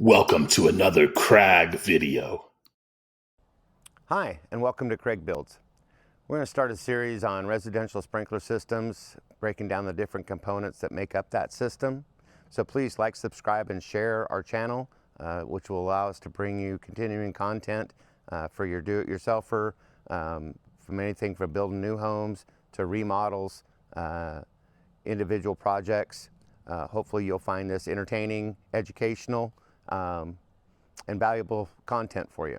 Welcome to another Crag video. Hi, and welcome to Craig Builds. We're going to start a series on residential sprinkler systems, breaking down the different components that make up that system. So please like, subscribe, and share our channel, which will allow us to bring you continuing content for your do-it-yourselfer, from anything from building new homes to remodels, individual projects. Hopefully you'll find this entertaining, educational, and valuable content for you.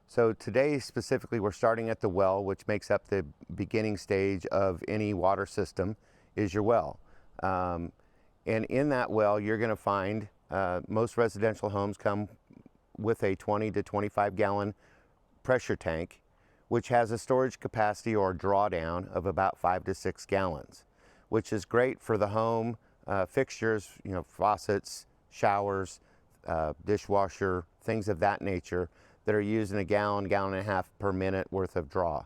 So today specifically we're starting at the well, which makes up the beginning stage of any water system, is your well. And in that well you're going to find most residential homes come with a 20 to 25 gallon pressure tank, which has a storage capacity or drawdown of about 5 to 6 gallons, which is great for the home fixtures, faucets, showers, dishwasher, things of that nature that are using a gallon and a half per minute worth of draw.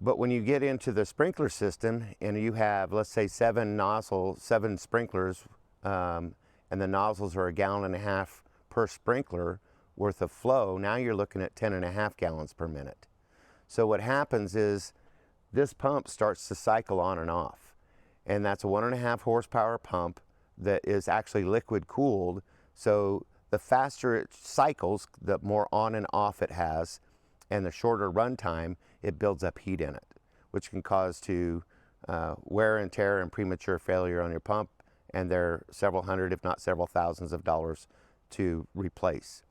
But when you get into the sprinkler system and you have, let's say, 7 sprinklers, and the nozzles are a gallon and a half per sprinkler worth of flow, now you're looking at 10.5 gallons per minute. So what happens is this pump starts to cycle on and off. And that's a 1.5 horsepower pump that is actually liquid cooled. So the faster it cycles, the more on and off it has, and the shorter run time, it builds up heat in it, which can cause wear and tear and premature failure on your pump, and they're several hundred, if not several thousands of dollars to replace.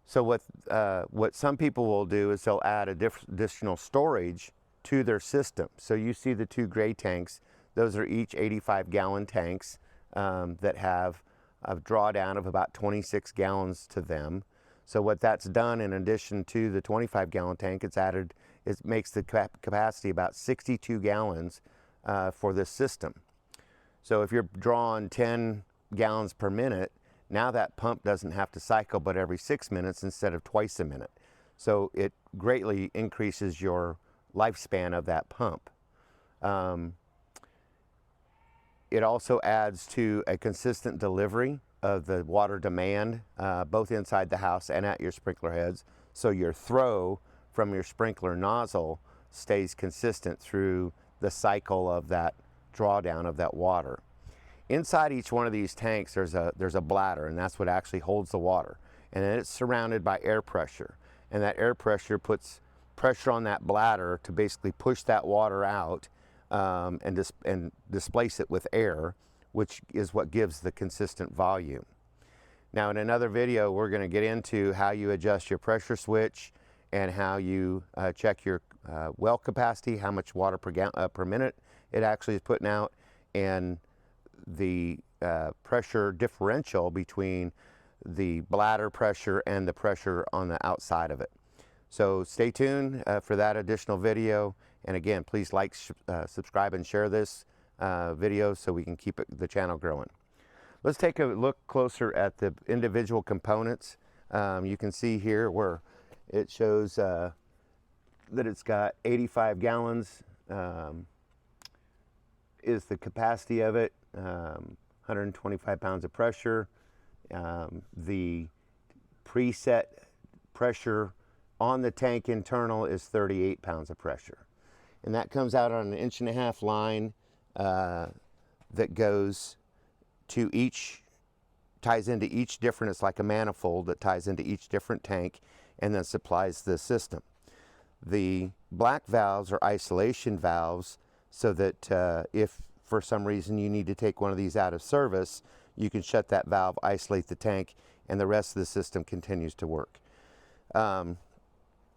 So what some people will do is they'll add additional storage to their system. So you see the 2 gray tanks, those are each 85 gallon tanks that have a drawdown of about 26 gallons to them. So what that's done, in addition to the 25 gallon tank, it makes the capacity about 62 gallons for this system. So if you're drawing 10 gallons per minute, now that pump doesn't have to cycle but every 6 minutes instead of twice a minute. So it greatly increases your lifespan of that pump. It also adds to a consistent delivery of the water demand, both inside the house and at your sprinkler heads. So your throw from your sprinkler nozzle stays consistent through the cycle of that drawdown of that water. Inside each one of these tanks there's a bladder, and that's what actually holds the water. And then it's surrounded by air pressure. And that air pressure puts pressure on that bladder to basically push that water out and displace it with air, which is what gives the consistent volume. Now in another video we're going to get into how you adjust your pressure switch and how you check your well capacity, how much water per minute it actually is putting out, and the pressure differential between the bladder pressure and the pressure on the outside of it. So stay tuned for that additional video. And again, please like, subscribe, and share this video so we can keep the channel growing. Let's take a look closer at the individual components. You can see here where it shows that it's got 85 gallons is the capacity of it, 125 pounds of pressure. The preset pressure on the tank internal is 38 pounds of pressure. And that comes out on an 1.5-inch line that goes to ties into each different, it's like a manifold that ties into each different tank and then supplies the system. The black valves are isolation valves, so that if for some reason you need to take one of these out of service, you can shut that valve, isolate the tank, and the rest of the system continues to work.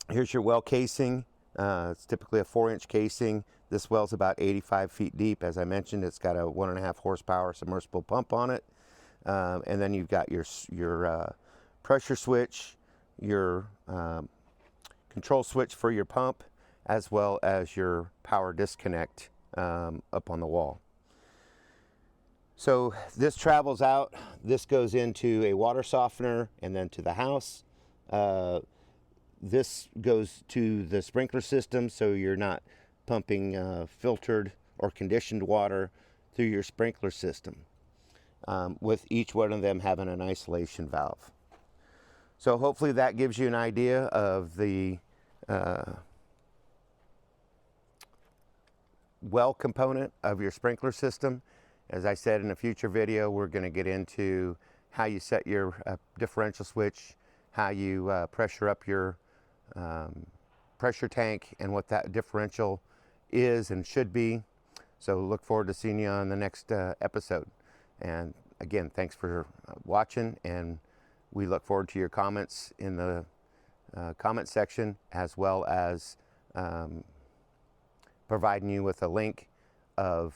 Here's your well casing. It's typically a 4-inch casing. This well's about 85 feet deep. As I mentioned, it's got a 1.5 horsepower submersible pump on it. And then you've got your pressure switch, your control switch for your pump, as well as your power disconnect up on the wall. So this travels out. This goes into a water softener and then to the house. This goes to the sprinkler system, so you're not pumping filtered or conditioned water through your sprinkler system. with each one of them having an isolation valve. So hopefully that gives you an idea of the well component of your sprinkler system. As I said, in a future video, we're going to get into how you set your differential switch, how you pressure up your pressure tank, and what that differential is and should be. So look forward to seeing you on the next episode. And again, thanks for watching, and we look forward to your comments in the comment section, as well as providing you with a link of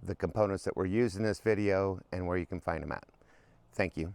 the components that we're using in this video and where you can find them at. Thank you.